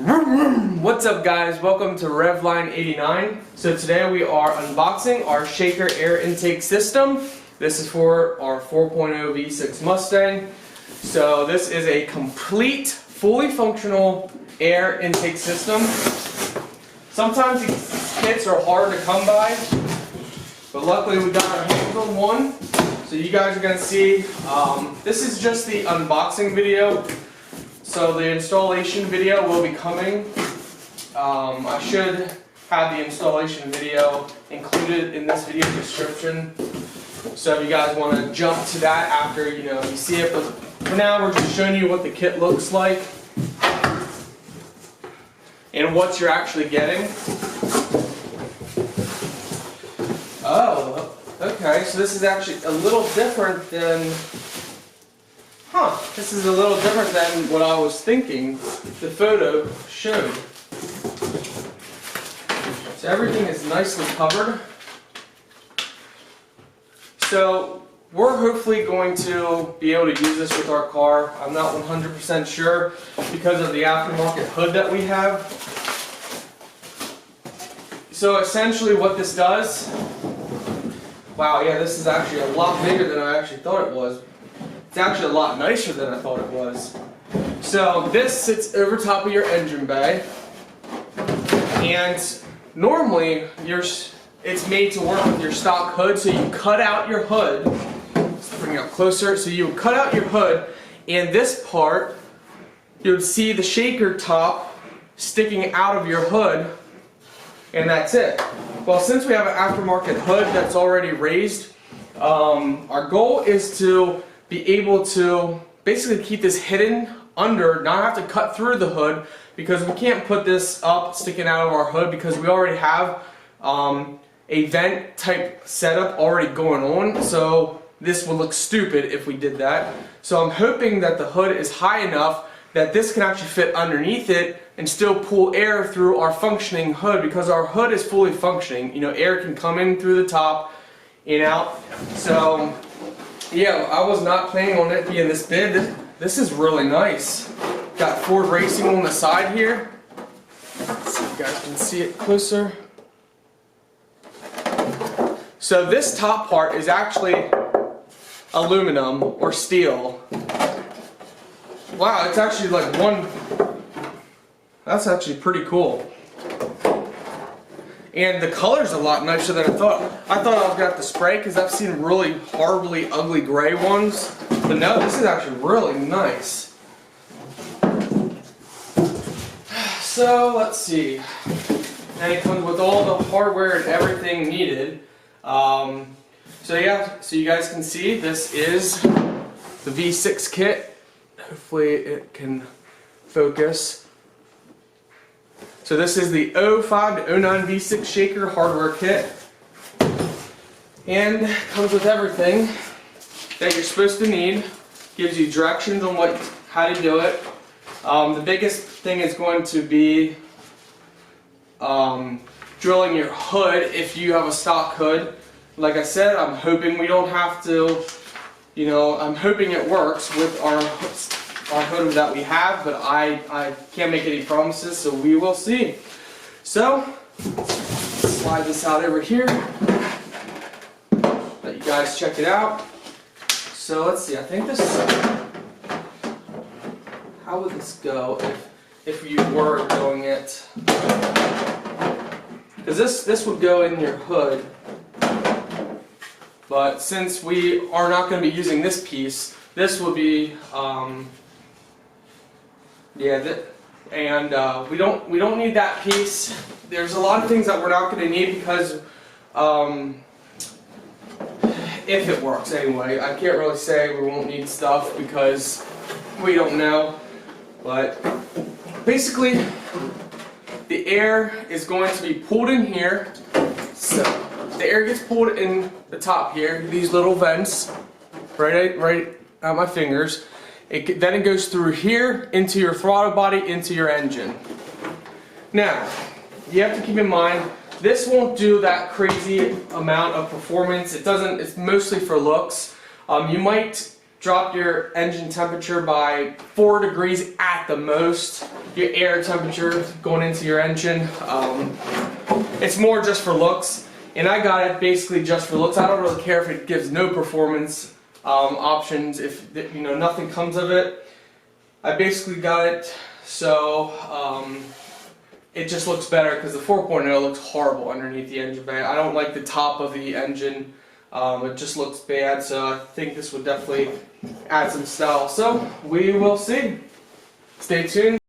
What's up guys, welcome to Revline 89. So today we are unboxing our Shaker air intake system. This is for our 4.0 V6 Mustang. So this is a complete, fully functional air intake system. Sometimes these kits are hard to come by, but luckily we got our hands on one. So you guys are going to see, this is just the unboxing video. So the installation video will be coming. I should have the installation video included in this video description. So if you guys want to jump to that after you see it, but for now we're just showing you what the kit looks like and what you're actually getting. Oh, okay. So this is actually a little different than. This is a little different than what I was thinking the photo showed. So everything is nicely covered. So we're hopefully going to be able to use this with our car. I'm not 100% sure because of the aftermarket hood that we have. So essentially what this does, wow, yeah, this is actually a lot bigger than I actually thought it was. It's actually a lot nicer than I thought it was. So this sits over top of your engine bay, and normally it's made to work with your stock hood. So you cut out your hood. Let's bring it up closer. So you cut out your hood, and this part you would see the shaker top sticking out of your hood, and that's it. Well, since we have an aftermarket hood that's already raised, our goal is to be able to basically keep this hidden under, not have to cut through the hood, because we can't put this up sticking out of our hood because we already have a vent type setup already going on, so this would look stupid if we did that. So I'm hoping that the hood is high enough that this can actually fit underneath it and still pull air through our functioning hood, because our hood is fully functioning. Air can come in through the top and out. So yeah, I was not planning on it being this big. This is really nice. Got Ford Racing on the side here. Let's see if you guys can see it closer. So this top part is actually aluminum or steel. Wow, it's actually like one. That's actually pretty cool. And the color's a lot nicer than I thought. I thought I was going to have to spray because I've seen really horribly ugly gray ones. But no, this is actually really nice. So let's see. And it comes with all the hardware and everything needed. So yeah, so you guys can see this is the V6 kit. Hopefully it can focus. So this is the 05 to 09 V6 Shaker hardware kit, and comes with everything that you're supposed to need. Gives you directions on how to do it. The biggest thing is going to be drilling your hood if you have a stock hood. Like I said, I'm hoping we don't have to. I'm hoping it works with our hood that we have, but I can't make any promises, so we will see. So, slide this out over here, let you guys check it out. So let's see, I think this is, how would this go if you were doing it? Because this would go in your hood, but since we are not going to be using this piece, this will be we don't need that piece. There's a lot of things that we're not going to need because if it works anyway. I can't really say we won't need stuff because we don't know. But basically, the air is going to be pulled in here. So the air gets pulled in the top here, these little vents, right at my fingers. Then it goes through here into your throttle body, into your engine. Now, you have to keep in mind, this won't do that crazy amount of performance. It doesn't. It's mostly for looks. You might drop your engine temperature by 4 degrees at the most, your air temperature going into your engine. It's more just for looks, and I got it basically just for looks. I don't really care if it gives no performance options, if nothing comes of it. I basically got it so it just looks better, because the 4.0 looks horrible underneath the engine bay. I don't like the top of the engine. It just looks bad, so I think this would definitely add some style. So we will see. Stay tuned.